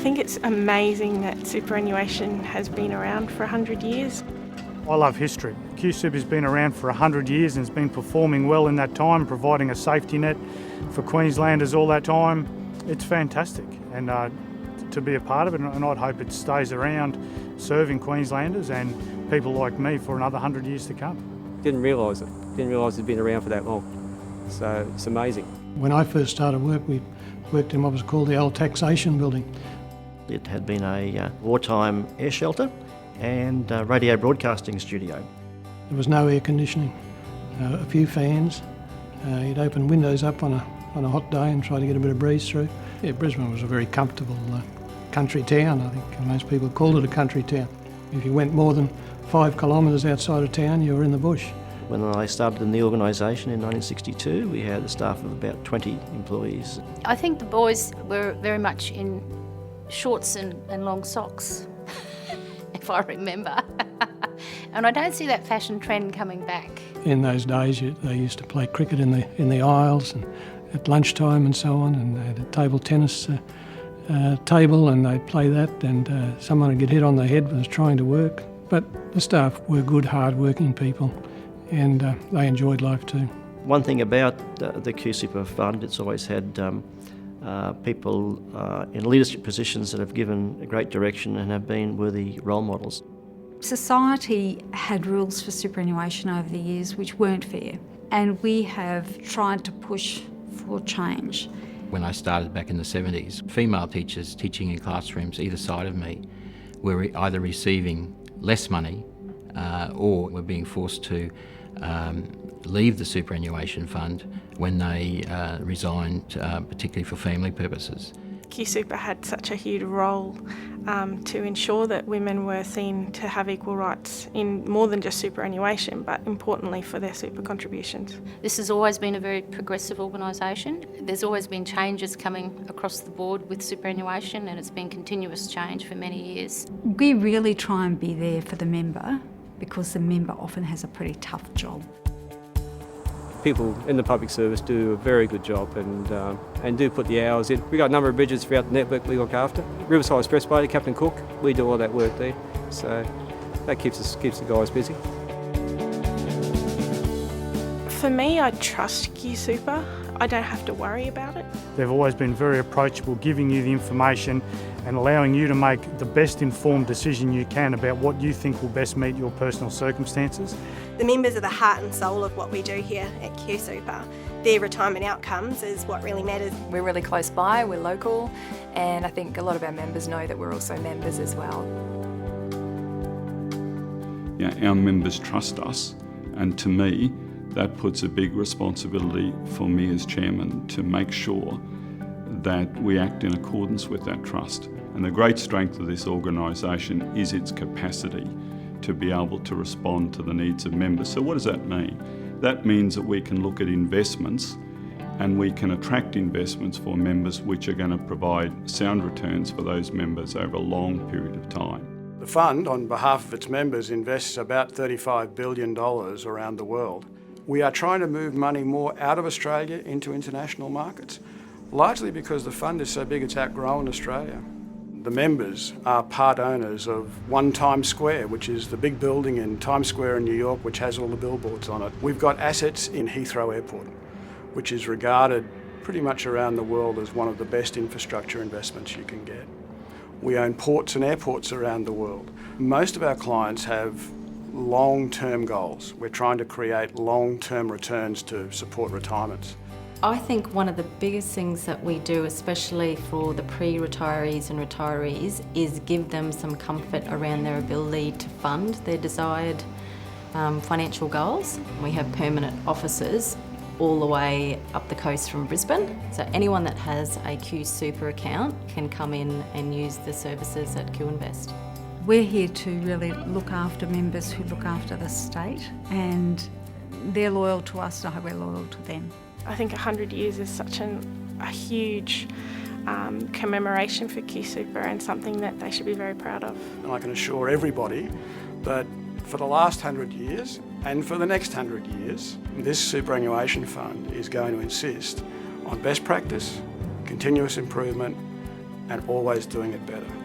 think it's amazing that superannuation has been around for 100 years. I love history. QSuper's been around for 100 years and has been performing well in that time, providing a safety net for Queenslanders all that time. It's fantastic, and to be a part of it, and I'd hope it stays around serving Queenslanders and people like me for another 100 years to come. Didn't realise it. Didn't realise it'd been around for that long. So it's amazing. When I first started work, we worked in what was called the old taxation building. It had been a wartime air shelter and radio broadcasting studio. There was no air conditioning, a few fans. You'd open windows up on a hot day and try to get a bit of breeze through. Yeah, Brisbane was a very comfortable country town. I think most people called it a country town. If you went more than 5 kilometres outside of town, you were in the bush. When I started in the organisation in 1962, we had a staff of about 20 employees. I think the boys were very much in shorts and long socks, if I remember. And I don't see that fashion trend coming back. In those days, they used to play cricket in the aisles and at lunchtime and so on, and they had a table tennis table, and they'd play that, and someone would get hit on the head when was trying to work. But the staff were good, hard-working people, and they enjoyed life too. One thing about the QSuper Fund, it's always had people in leadership positions that have given a great direction and have been worthy role models. Society had rules for superannuation over the years which weren't fair, and we have tried to push for change. When I started back in the 70s, female teachers teaching in classrooms either side of me were either receiving less money or were being forced to leave the superannuation fund when they resigned, particularly for family purposes. QSuper had such a huge role to ensure that women were seen to have equal rights in more than just superannuation, but importantly for their super contributions. This has always been a very progressive organisation. There's always been changes coming across the board with superannuation, and it's been continuous change for many years. We really try and be there for the member because the member often has a pretty tough job. People in the public service do a very good job and do put the hours in. We've got a number of bridges throughout the network we look after. Riverside Expressway, Captain Cook, we do all that work there. So that keeps the guys busy. For me, I trust QSuper. I don't have to worry about it. They've always been very approachable, giving you the information and allowing you to make the best informed decision you can about what you think will best meet your personal circumstances. The members are the heart and soul of what we do here at QSuper. Their retirement outcomes is what really matters. We're really close by, we're local, and I think a lot of our members know that we're also members as well. Yeah, our members trust us, and to me, that puts a big responsibility for me as chairman to make sure that we act in accordance with that trust. And the great strength of this organisation is its capacity to be able to respond to the needs of members. So what does that mean? That means that we can look at investments and we can attract investments for members which are going to provide sound returns for those members over a long period of time. The fund, on behalf of its members, invests about $35 billion around the world. We are trying to move money more out of Australia into international markets, largely because the fund is so big it's outgrown Australia. The members are part owners of One Times Square, which is the big building in Times Square in New York, which has all the billboards on it. We've got assets in Heathrow Airport, which is regarded pretty much around the world as one of the best infrastructure investments you can get. We own ports and airports around the world. Most of our clients have long-term goals. We're trying to create long-term returns to support retirements. I think one of the biggest things that we do, especially for the pre-retirees and retirees, is give them some comfort around their ability to fund their desired financial goals. We have permanent offices all the way up the coast from Brisbane. So anyone that has a QSuper account can come in and use the services at QInvest. We're here to really look after members who look after the state, and they're loyal to us, and I hope we're loyal to them. I think 100 years is such a huge commemoration for QSuper and something that they should be very proud of. And I can assure everybody that for the last 100 years and for the next 100 years, this superannuation fund is going to insist on best practice, continuous improvement, and always doing it better.